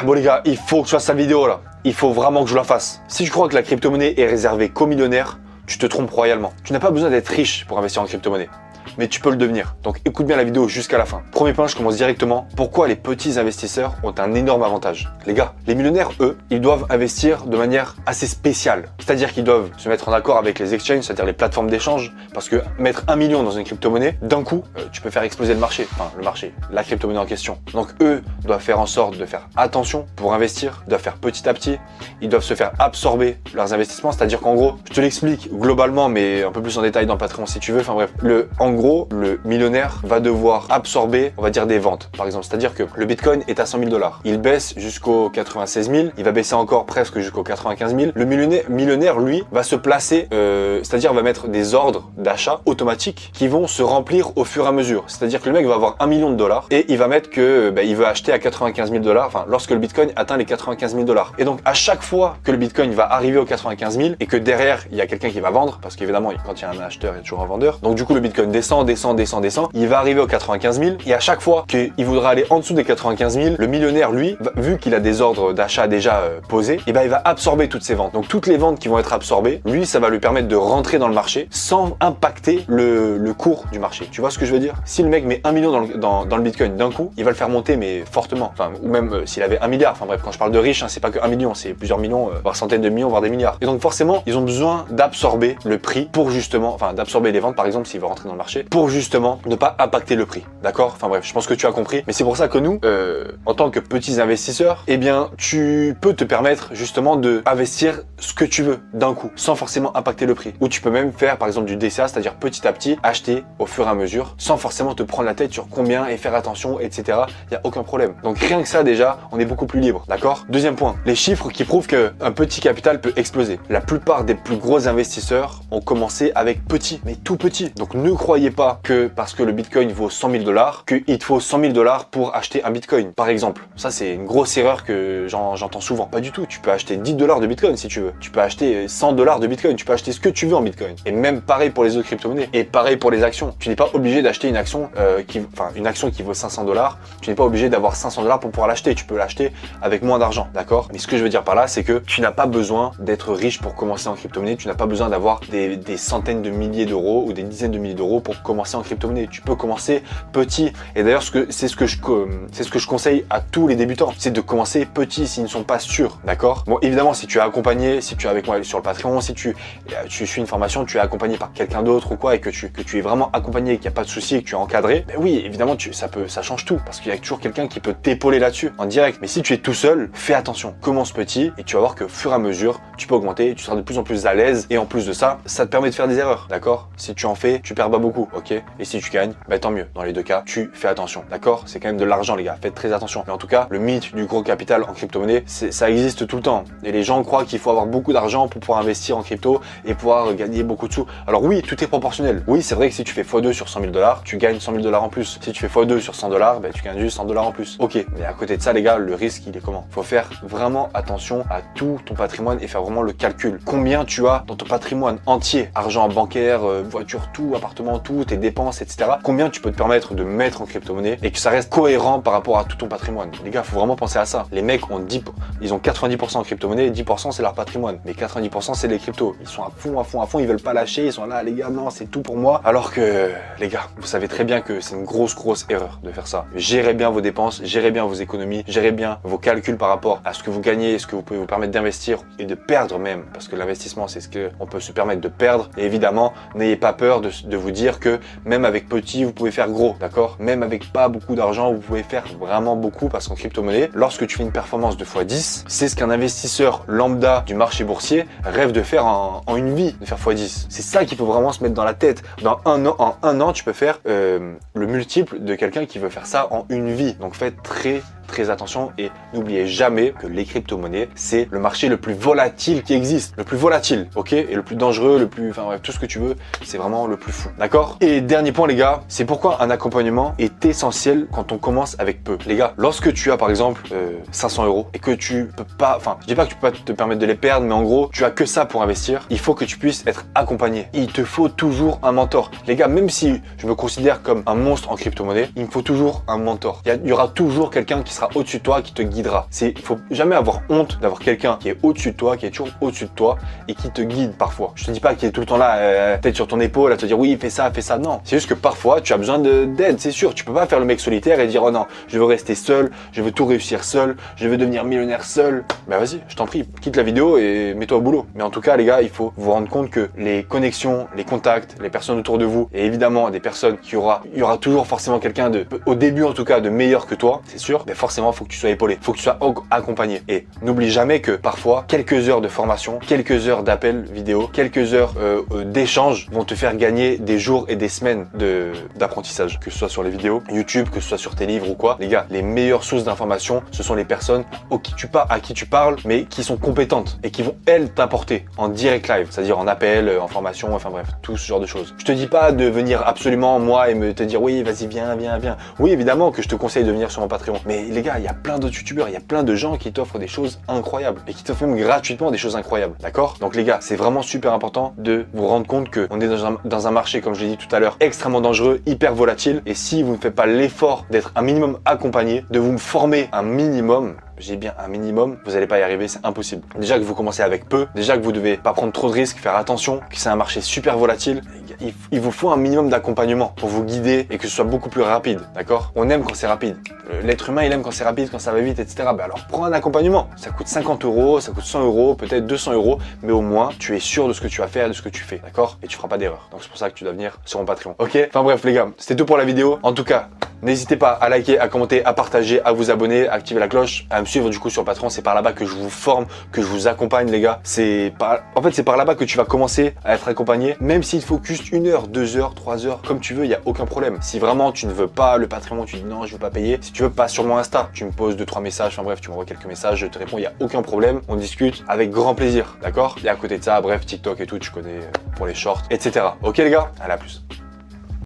Bon les gars, il faut que je fasse cette vidéo là. Il faut vraiment que je la fasse. Si tu crois que la crypto-monnaie est réservée qu'aux millionnaires, tu te trompes royalement. Tu n'as pas besoin d'être riche pour investir en crypto-monnaie, mais tu peux le devenir. Donc écoute bien la vidéo jusqu'à la fin. Premier point, je commence directement. Pourquoi les petits investisseurs ont un énorme avantage? Les gars, les millionnaires, eux, ils doivent investir de manière assez spéciale. C'est-à-dire qu'ils doivent se mettre en accord avec les exchanges, c'est-à-dire les plateformes d'échange, parce que mettre 1 million dans une crypto-monnaie, d'un coup, tu peux faire exploser le marché. Enfin, le marché, la crypto-monnaie en question. Donc eux doivent faire en sorte de faire attention pour investir, ils doivent faire petit à petit, ils doivent se faire absorber leurs investissements, c'est-à-dire qu'en gros, je te l'explique globalement, mais un peu plus en détail dans le Patreon si tu veux, enfin bref, en gros, le millionnaire va devoir absorber, on va dire, des ventes, par exemple. C'est-à-dire que le Bitcoin est à 100 000 $. Il baisse jusqu'au 96 000, il va baisser encore presque jusqu'au 95 000. Le millionnaire, lui, va se placer, c'est-à-dire va mettre des ordres d'achat automatiques qui vont se remplir au fur et à mesure. C'est-à-dire que le mec va avoir 1 million de dollars et il va mettre que il veut acheter à 95 000 $, enfin, lorsque le Bitcoin atteint les 95 000 $. Et donc, à chaque fois que le Bitcoin va arriver aux 95 000 et que derrière, il y a quelqu'un qui va vendre, parce qu'évidemment, quand il y a un acheteur, il y a toujours un vendeur. Donc, du coup, le Bitcoin descend, il va arriver aux 95 000 et à chaque fois qu'il voudra aller en dessous des 95 000, le millionnaire, lui, vu qu'il a des ordres d'achat déjà posés, et il va absorber toutes ces ventes. Donc toutes les ventes qui vont être absorbées, lui, ça va lui permettre de rentrer dans le marché sans impacter le cours du marché. Tu vois ce que je veux dire? Si le mec met 1 million dans le Bitcoin d'un coup, il va le faire monter mais fortement. Enfin, ou même s'il avait 1 milliard. Enfin bref, quand je parle de riches, hein, c'est pas que 1 million, c'est plusieurs millions, voire centaines de millions, voire des milliards. Et donc forcément, ils ont besoin d'absorber le prix pour justement, enfin d'absorber les ventes par exemple s'il veut rentrer dans le marché, pour justement ne pas impacter le prix, d'accord? Enfin bref, je pense que tu as compris, mais c'est pour ça que nous, en tant que petits investisseurs, eh bien, tu peux te permettre justement de investir ce que tu veux d'un coup, sans forcément impacter le prix. Ou tu peux même faire par exemple du DCA, c'est-à-dire petit à petit, acheter au fur et à mesure, sans forcément te prendre la tête sur combien et faire attention, etc. Il n'y a aucun problème. Donc rien que ça déjà, on est beaucoup plus libre, d'accord? Deuxième point, les chiffres qui prouvent qu'un petit capital peut exploser. La plupart des plus gros investisseurs ont commencé avec petit, mais tout petit. Donc ne croyez pas que parce que le Bitcoin vaut 100 000 $, qu'il te faut 100 000 $ pour acheter un Bitcoin, par exemple. Ça, c'est une grosse erreur que j'entends souvent. Pas du tout. Tu peux acheter 10 $ de Bitcoin si tu veux. Tu peux acheter 100 $ de Bitcoin. Tu peux acheter ce que tu veux en Bitcoin. Et même pareil pour les autres crypto-monnaies. Et pareil pour les actions. Tu n'es pas obligé d'acheter une action une action qui vaut 500 $. Tu n'es pas obligé d'avoir 500 $ pour pouvoir l'acheter. Tu peux l'acheter avec moins d'argent, d'accord? Mais ce que je veux dire par là, c'est que tu n'as pas besoin d'être riche pour commencer en crypto-monnaie. Tu n'as pas besoin d'avoir des centaines de milliers d'euros ou des dizaines de milliers d'euros pour commencer en crypto-monnaie. Tu peux commencer petit. Et d'ailleurs, c'est ce que je conseille à tous les débutants, c'est de commencer petit s'ils ne sont pas sûrs, d'accord? Bon, évidemment, si tu es accompagné, si tu es avec moi sur le Patreon, si tu suis une formation, tu es accompagné par quelqu'un d'autre ou quoi, et que tu es vraiment accompagné, qu'il n'y a pas de souci, et que tu es encadré, ben oui, évidemment, ça change tout, parce qu'il y a toujours quelqu'un qui peut t'épauler là-dessus, en direct. Mais si tu es tout seul, fais attention, commence petit, et tu vas voir que au fur et à mesure, tu peux augmenter, tu seras de plus en plus à l'aise, et en plus de ça, ça te permet de faire des erreurs, d'accord? Si tu en fais, tu perds pas beaucoup, ok? Et si tu gagnes, ben tant mieux. Dans les deux cas, tu fais attention, d'accord? C'est quand même de l'argent, les gars, faites très attention. Mais en tout cas, le mythe du gros capital en crypto-monnaie, ça existe tout le temps. Et les gens croient qu'il faut avoir beaucoup d'argent pour pouvoir investir en crypto et pouvoir gagner beaucoup de sous. Alors oui, tout est proportionnel. Oui, c'est vrai que si tu fais x2 sur 100 000 $, tu gagnes 100 000 $ en plus. Si tu fais x2 sur 100 $, ben, tu gagnes juste 100 $ en plus. Ok, mais à côté de ça, les gars, le risque, il est comment? Faut faire vraiment attention à tout ton patrimoine et faire vraiment le calcul. Combien tu as dans ton patrimoine entier? Argent bancaire, voiture, tout, appartement, tout, tes dépenses, etc. Combien tu peux te permettre de mettre en crypto-monnaie et que ça reste cohérent par rapport à tout ton patrimoine? Les gars, faut vraiment penser à ça. Les mecs ils ont 90% en crypto-monnaie et 10% c'est leur patrimoine. Mais 90% c'est les cryptos. Ils sont à fond, ils veulent pas lâcher, ils sont là, les gars, non, c'est tout pour moi. Alors que, les gars, vous savez très bien que c'est une grosse erreur de faire ça. Gérez bien vos dépenses, gérez bien vos économies, gérez bien vos calculs par rapport à ce que vous gagnez, ce que vous pouvez vous permettre d'investir et de perdre même. Parce que l'investissement, c'est ce qu'on peut se permettre de perdre. Et évidemment, n'ayez pas peur de vous dire que même avec petit, vous pouvez faire gros, d'accord? Même avec pas beaucoup d'argent, vous pouvez faire vraiment beaucoup, parce qu'en crypto-monnaie, lorsque tu fais une performance de x10, c'est ce qu'un investisseur lambda du marché boursier rêve de faire en une vie, de faire x10. C'est ça qu'il faut vraiment se mettre dans la tête. En un an, tu peux faire le multiple de quelqu'un qui veut faire ça en une vie. Donc faites très attention et n'oubliez jamais que les crypto-monnaies, c'est le marché le plus volatile qui existe. Le plus volatile, ok? Et le plus dangereux, enfin bref, tout ce que tu veux, c'est vraiment le plus fou, d'accord? Et dernier point, les gars, c'est pourquoi un accompagnement est essentiel quand on commence avec peu. Les gars, lorsque tu as par exemple 500 € et que tu peux pas, enfin, je dis pas que tu peux pas te permettre de les perdre, mais en gros, tu as que ça pour investir, il faut que tu puisses être accompagné. Il te faut toujours un mentor. Les gars, même si je me considère comme un monstre en crypto-monnaie, il me faut toujours un mentor. Il y aura toujours quelqu'un qui qui sera au-dessus de toi, qui te guidera. Il faut jamais avoir honte d'avoir quelqu'un qui est au-dessus de toi, qui est toujours au-dessus de toi et qui te guide parfois. Je te dis pas qu'il est tout le temps là, tête sur ton épaule, à te dire oui, fais ça, fais ça. Non. C'est juste que parfois, tu as besoin d'aide, c'est sûr. Tu peux pas faire le mec solitaire et dire oh non, je veux rester seul, je veux tout réussir seul, je veux devenir millionnaire seul. Bah vas-y, je t'en prie, quitte la vidéo et mets-toi au boulot. Mais en tout cas, les gars, il faut vous rendre compte que les connexions, les contacts, les personnes autour de vous et évidemment des personnes il y aura toujours forcément quelqu'un au début en tout cas, de meilleur que toi, c'est sûr. Mais forcément, il faut que tu sois épaulé, il faut que tu sois accompagné. Et n'oublie jamais que parfois, quelques heures de formation, quelques heures d'appel vidéo, quelques heures d'échange vont te faire gagner des jours et des semaines d'apprentissage, que ce soit sur les vidéos YouTube, que ce soit sur tes livres ou quoi. Les gars, les meilleures sources d'information, ce sont les personnes à qui tu parles, mais qui sont compétentes et qui vont, elles, t'apporter en direct live, c'est-à-dire en appel, en formation, enfin bref, tout ce genre de choses. Je te dis pas de venir absolument, moi, et te dire oui, vas-y, viens. Oui, évidemment que je te conseille de venir sur mon Patreon. Mais les gars, il y a plein d'autres youtubeurs, il y a plein de gens qui t'offrent des choses incroyables et qui t'offrent même gratuitement des choses incroyables. D'accord? Donc les gars, c'est vraiment super important de vous rendre compte qu'on est dans un marché, comme je l'ai dit tout à l'heure, extrêmement dangereux, hyper volatile. Et si vous ne faites pas l'effort d'être un minimum accompagné, de vous former un minimum, j'ai bien un minimum, vous n'allez pas y arriver, c'est impossible. Déjà que vous commencez avec peu, déjà que vous devez pas prendre trop de risques, faire attention, que c'est un marché super volatile, il vous faut un minimum d'accompagnement pour vous guider et que ce soit beaucoup plus rapide, d'accord? On aime quand c'est rapide. L'être humain, il aime quand c'est rapide, quand ça va vite, etc. Ben alors prends un accompagnement. Ça coûte 50 €, ça coûte 100 €, peut-être 200 €, mais au moins tu es sûr de ce que tu vas faire et de ce que tu fais, d'accord? Et tu feras pas d'erreur. Donc c'est pour ça que tu dois venir sur mon Patreon. Ok? Enfin bref les gars, c'était tout pour la vidéo. En tout cas, n'hésitez pas à liker, à commenter, à partager, à vous abonner, à activer la cloche, à me suivre du coup sur Patreon. C'est par là-bas que je vous forme, que je vous accompagne les gars. En fait, c'est par là-bas que tu vas commencer à être accompagné. Même s'il te faut juste 1 heure, 2 heures, 3 heures, comme tu veux, il n'y a aucun problème. Si vraiment tu ne veux pas le Patreon, tu dis non, je veux pas payer. Si tu veux, passe sur mon Insta. Tu me poses 2-3 messages, enfin bref, tu m'envoies quelques messages, je te réponds, il n'y a aucun problème. On discute avec grand plaisir, d'accord? Et à côté de ça, bref, TikTok et tout, tu connais pour les shorts, etc. Ok les gars? Allez, à plus.